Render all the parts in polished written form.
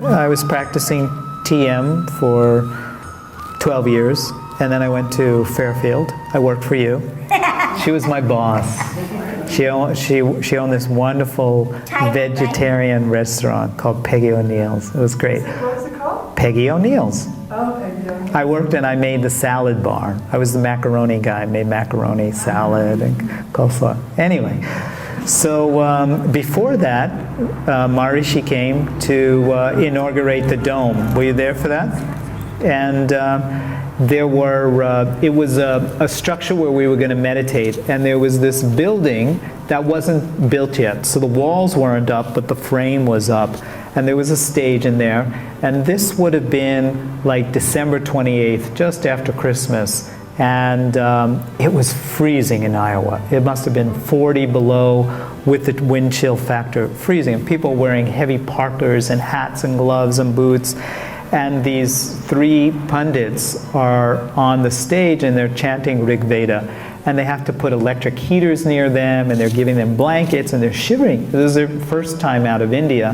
I was practicing TM for 12 years, and then I went to Fairfield. I worked for you. She was my boss. She owned this wonderful vegetarian restaurant called Peggy O'Neill's. It was great. What was it called? Peggy O'Neill's. Oh, Peggy O'Neill. I worked and I made the salad bar. I was the macaroni guy. I made macaroni, salad, and coleslaw. Anyway, so before that, Maharishi came to inaugurate the dome. Were you there for that? And there were, it was a structure where we were going to meditate, and there was this building that wasn't built yet. So the walls weren't up, but the frame was up. And there was a stage in there. And this would have been like December 28th, just after Christmas. And it was freezing in Iowa. It must have been 40 below with the wind chill factor, freezing. And people wearing heavy parkers and hats and gloves and boots. And these three pundits are on the stage and they're chanting Rig Veda. And they have to put electric heaters near them, and they're giving them blankets, and they're shivering. This is their first time out of India.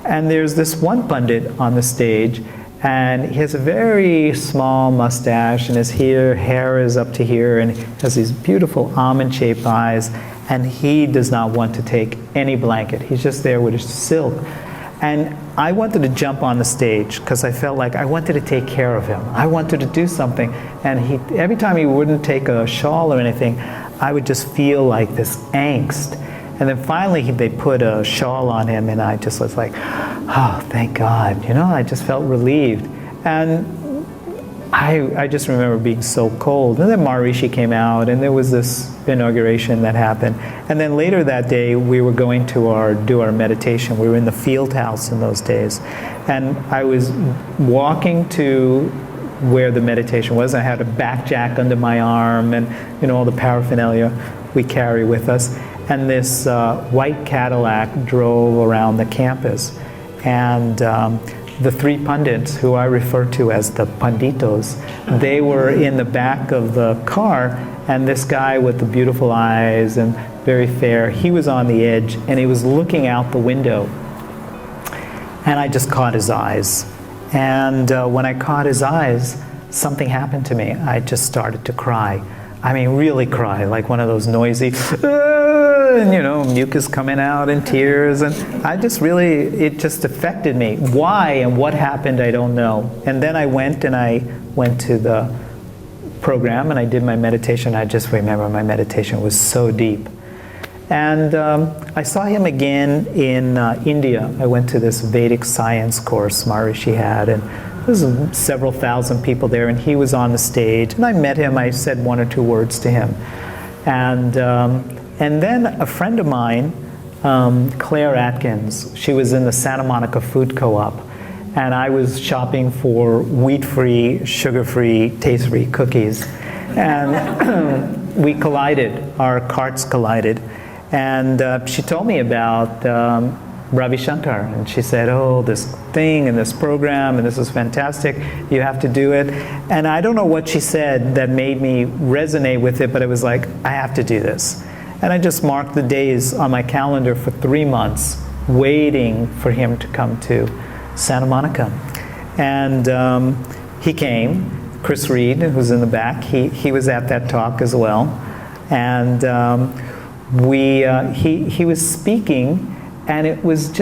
And there's this one pundit on the stage, and he has a very small mustache, and his hair is up to here, and he has these beautiful almond-shaped eyes, and he does not want to take any blanket. He's just there with his silk. And I wanted to jump on the stage because I felt like I wanted to take care of him. I wanted to do something. And every time he wouldn't take a shawl or anything, I would just feel like this angst. And then finally they put a shawl on him, and I just was like, oh, thank God. You know, I just felt relieved. And I just remember being so cold. And then Maharishi came out, and there was this inauguration that happened. And then later that day, we were going to do our meditation. We were in the field house in those days. And I was walking to where the meditation was. I had a backjack under my arm and, you know, all the paraphernalia we carry with us. And this white Cadillac drove around the campus. And the three pundits, who I refer to as the panditos, they were in the back of the car, and this guy with the beautiful eyes and very fair, he was on the edge, and he was looking out the window. And I just caught his eyes. And when I caught his eyes, something happened to me. I just started to cry. I mean, really cry, like one of those noisy, and, you know, mucus coming out and tears. And I just really, it just affected me. Why and what happened, I don't know. And then I went to the program and I did my meditation. I just remember my meditation was so deep. And I saw him again in India. I went to this Vedic science course Maharishi had, and there was several thousand people there, and he was on the stage. And I met him. I said one or two words to him. And then a friend of mine, Claire Atkins, she was in the Santa Monica Food Co-op, and I was shopping for wheat-free, sugar-free, taste-free cookies. And we collided. Our carts collided. And she told me about Ravi Shankar, and she said, oh, this thing and this program, and this is fantastic, you have to do it. And I don't know what she said that made me resonate with it, but it was like, I have to do this. And I just marked the days on my calendar for 3 months, waiting for him to come to Santa Monica. And he came. Chris Reed, who's in the back, he was at that talk as well. And he was speaking, and it was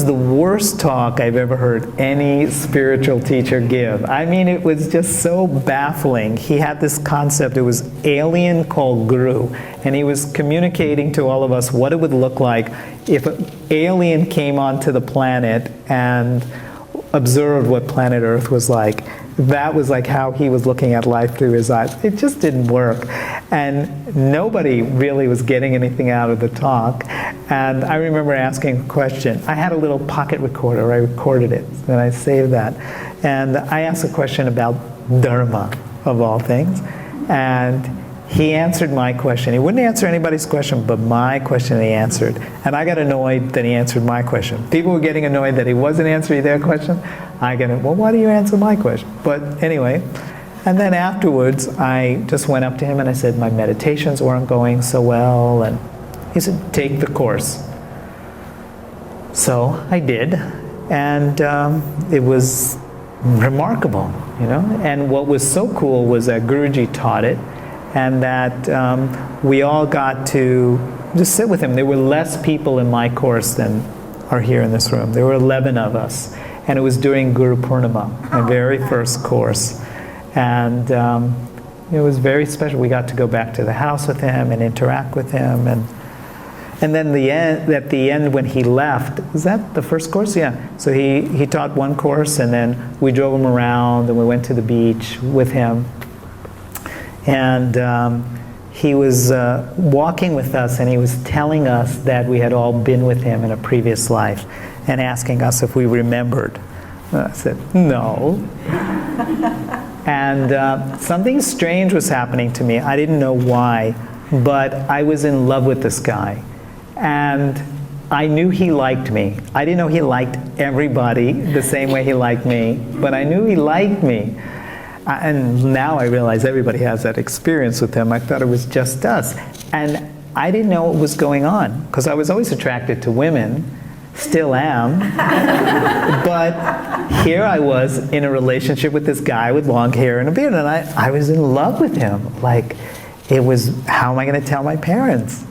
the worst talk I've ever heard any spiritual teacher give. I mean, it was just so baffling. He had this concept, it was alien called Guru, and he was communicating to all of us what it would look like if an alien came onto the planet and observed what planet Earth was like. That was like how he was looking at life through his eyes. It just didn't work. And nobody really was getting anything out of the talk. And I remember asking a question. I had a little pocket recorder. I recorded it, and I saved that. And I asked a question about Dharma, of all things. And he answered my question. He wouldn't answer anybody's question, but my question he answered. And I got annoyed that he answered my question. People were getting annoyed that he wasn't answering their question. I got, well, why do you answer my question? But anyway, and then afterwards, I just went up to him and I said, my meditations weren't going so well. And he said, take the course. So I did. And it was remarkable, you know. And what was so cool was that Guruji taught it, and that we all got to just sit with him. There were less people in my course than are here in this room. There were 11 of us, and it was during Guru Purnima, my very first course. And it was very special. We got to go back to the house with him and interact with him, and then at the end when he left, was that the first course? Yeah. So he taught one course, and then we drove him around, and we went to the beach with him. And he was walking with us, and he was telling us that we had all been with him in a previous life, and asking us if we remembered. I said, no. And something strange was happening to me. I didn't know why, but I was in love with this guy. And I knew he liked me. I didn't know he liked everybody the same way he liked me, but I knew he liked me. And now I realize everybody has that experience with him. I thought it was just us. And I didn't know what was going on, because I was always attracted to women, still am. But here I was in a relationship with this guy with long hair and a beard, and I was in love with him. Like, it was, how am I going to tell my parents?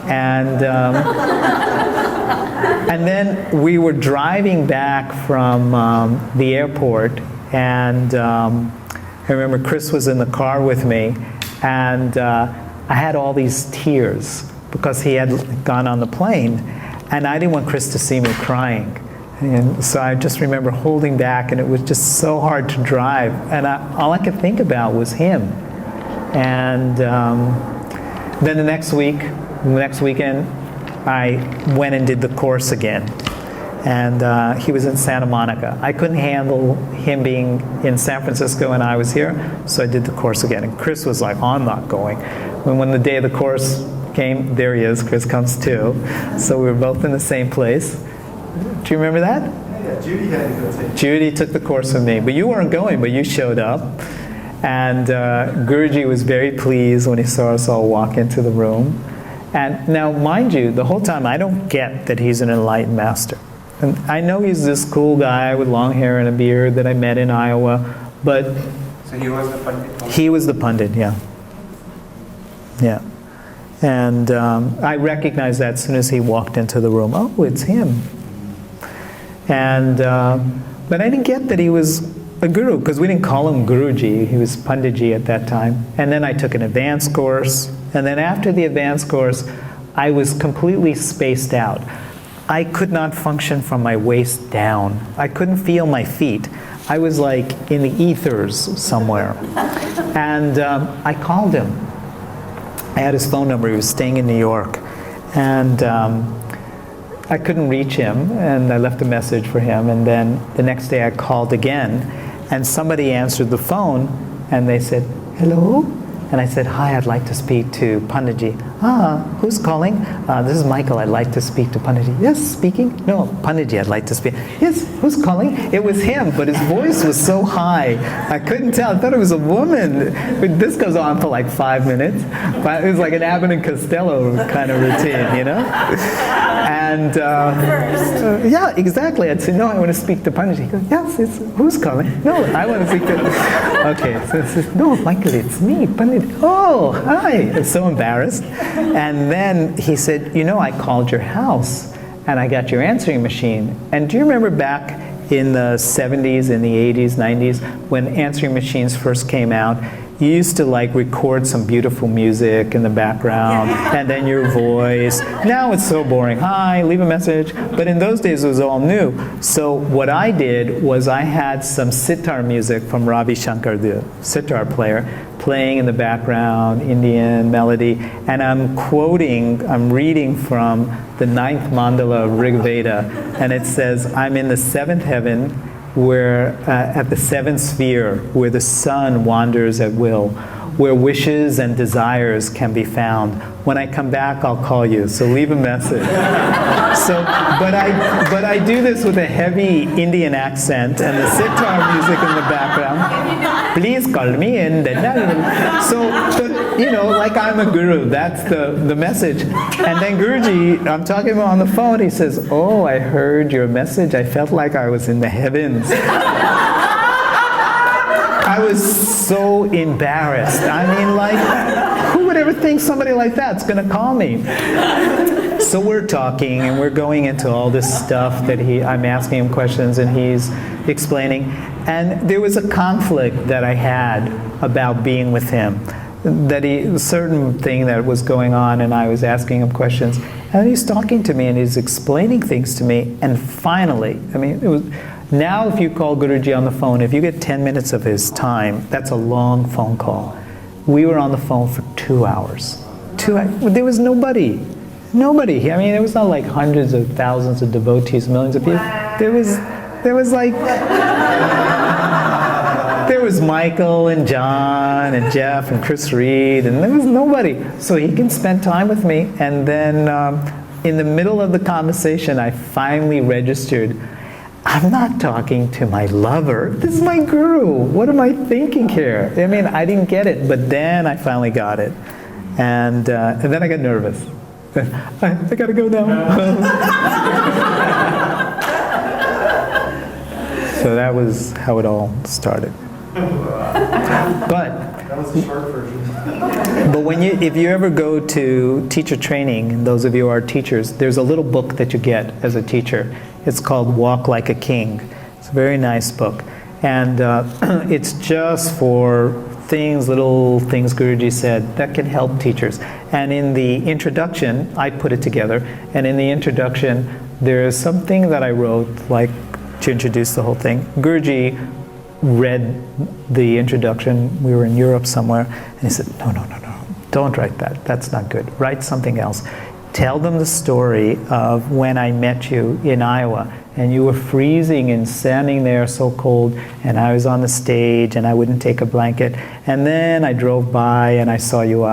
And then we were driving back from the airport, and I remember Chris was in the car with me, and I had all these tears because he had gone on the plane, and I didn't want Chris to see me crying. And so I just remember holding back, and it was just so hard to drive, and all I could think about was him. And then the next weekend, I went and did the course again. And he was in Santa Monica. I couldn't handle him being in San Francisco and I was here, so I did the course again. And Chris was like, oh, I'm not going. And when the day of the course came, there he is, Chris comes too. So we were both in the same place. Do you remember that? Yeah, Judy had to go take. Judy took the course with me, but you weren't going, but you showed up. And Guruji was very pleased when he saw us all walk into the room. And now, mind you, the whole time I don't get that he's an enlightened master. And I know he's this cool guy with long hair and a beard that I met in Iowa, but... So he was the Pandit? He was the Pandit, yeah. Yeah. And I recognized that as soon as he walked into the room. Oh, it's him. And, but I didn't get that he was a guru, because we didn't call him Guruji. He was Panditji at that time. And then I took an advanced course. And then after the advanced course, I was completely spaced out. I could not function from my waist down. I couldn't feel my feet. I was like in the ethers somewhere. And I called him. I had his phone number. He was staying in New York. And I couldn't reach him, and I left a message for him. And then the next day I called again, and somebody answered the phone, and they said, hello? And I said, hi, I'd like to speak to Panditji. Who's calling? This is Michael, I'd like to speak to Panditji. Yes, speaking? No, Panditji, I'd like to speak. Yes, who's calling? It was him, but his voice was so high, I couldn't tell. I thought it was a woman. This goes on for like 5 minutes. But it was like an Abbott and Costello kind of routine, you know? And yeah, exactly. I'd say, no, I want to speak to Panditji. He goes, yes, who's calling? No, I want to speak to... Okay, so it says, no, Michael, it's me, Pandit. Oh, hi. I'm so embarrassed. And then he said, you know, I called your house and I got your answering machine. And do you remember back in the 70s, in the 80s, 90s, when answering machines first came out, you used to like record some beautiful music in the background and then your voice. Now it's so boring. Hi, leave a message. But in those days it was all new. So what I did was I had some sitar music from Ravi Shankar, the sitar player, playing in the background, Indian melody, and I'm reading from the 9th mandala of Rig Veda, and it says, I'm in the 7th heaven, where at the 7th sphere, where the sun wanders at will, where wishes and desires can be found. When I come back, I'll call you, so leave a message. But I do this with a heavy Indian accent and the sitar music in the background. please call me in. So, like I'm a guru, that's the message. And then Guruji, I'm talking about on the phone, he says, oh, I heard your message. I felt like I was in the heavens. I was so embarrassed. I mean, like, who would ever think somebody like that's going to call me? So we're talking, and we're going into all this stuff that I'm asking him questions, and he's explaining. And there was a conflict that I had about being with him. A certain thing that was going on, and I was asking him questions. And he's talking to me, and he's explaining things to me. And finally, I mean, now if you call Guruji on the phone, if you get 10 minutes of his time, that's a long phone call. We were on the phone for 2 hours. There was nobody. Nobody. I mean, it was not like hundreds of thousands of devotees, millions of people. There was Michael and John and Jeff and Chris Reed, and there was nobody. So he can spend time with me. And then in the middle of the conversation, I finally registered, I'm not talking to my lover. This is my guru. What am I thinking here? I mean, I didn't get it, but then I finally got it. And then I got nervous. I gotta go now. So that was how it all started. But That was the short version. But if you ever go to teacher training, and those of you who are teachers, there's a little book that you get as a teacher. It's called Walk Like a King. It's a very nice book. And it's just for little things Guruji said that can help teachers. And in the introduction, I put it together, and in the introduction, there is something that I wrote, like, to introduce the whole thing. Guruji read the introduction. We were in Europe somewhere, and he said, no, don't write that. That's not good. Write something else. Tell them the story of when I met you in Iowa, and you were freezing and standing there so cold, and I was on the stage, and I wouldn't take a blanket, and then I drove by, and I saw your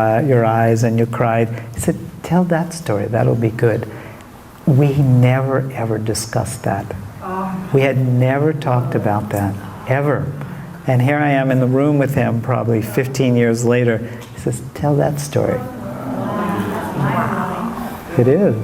eyes, and you cried. He said, tell that story. That'll be good. We never, ever discussed that. We had never talked about that, ever. And here I am in the room with him probably 15 years later. He says, tell that story. It is.